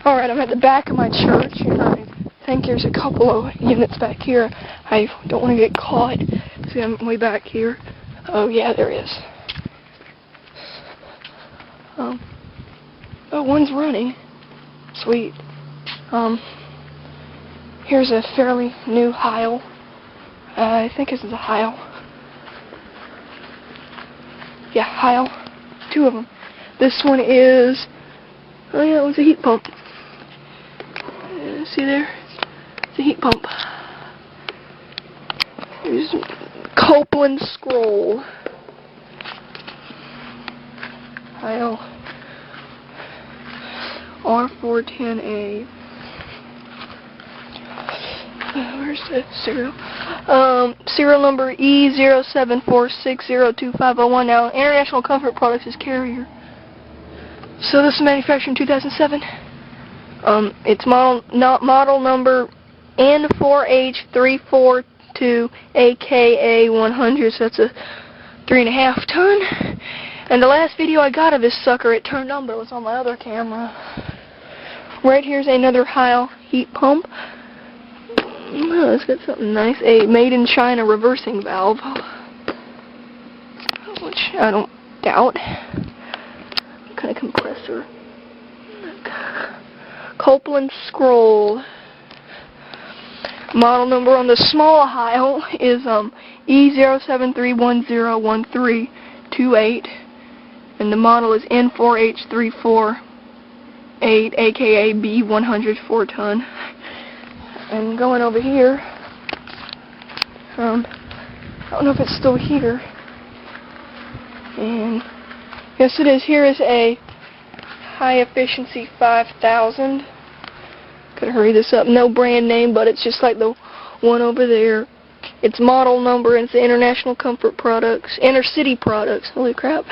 Alright, I'm at the back of my church, and I think there's a couple of units back here. I don't want to get caught. See, I'm way back here. Oh, yeah, there is. Oh, one's running. Sweet. Here's a fairly new Heil. I think this is a Heil. Yeah, Heil. Two of them. This one is... Oh yeah, it was a heat pump. See there? It's a heat pump. There's Copeland Scroll. Heil. R410A. Where's the serial? Serial number E07460250. Now, International Comfort Products is carrier. So this is manufactured in 2007. It's model number N4H342AKA100. So that's a 3.5 ton. And the last video I got of this sucker, it turned on, but it was on my other camera. Right here's another Heil heat pump. Oh, it's got something nice. A made in China reversing valve, which I don't doubt. What kind of compressor? Copeland Scroll. Model number on the small Heil is E07310138, and the model is N4H348, aka B100 4-ton. And going over here, I don't know if it's still here. And yes, it is. Here is a High Efficiency 5000. Could hurry this up. No brand name, but it's just like the one over there. It's model number, and it's the International Comfort Products, Intercity Products. Holy crap!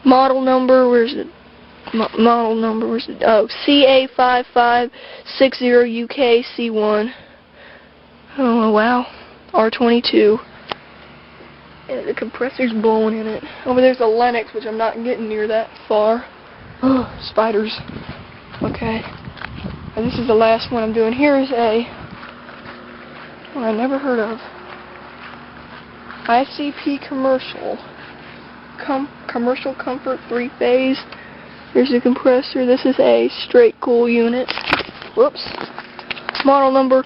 Model number. Where's it? Model number. Where's it? Oh, CA5560UKC1. Oh wow. R22. And the compressor's blowing in it. Over there's a Lennox, which I'm not getting near that far. Oh, spiders. Okay. And this is the last one I'm doing. Here is a one I never heard of. ICP Commercial. Commercial Comfort 3-phase. Here's the compressor. This is a straight cool unit. Whoops. Model number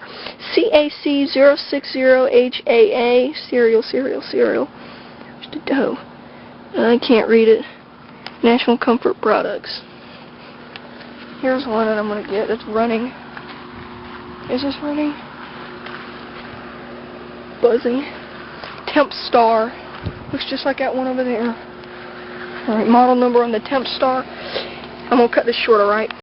CAC060HAA. Serial. There's the dough. I can't read it. National Comfort Products. Here's one that I'm going to get. It's running. Is this running? Buzzing. Temp Star. Looks just like that one over there. Alright, model number on the Temp Star. I'm going to cut this short, alright?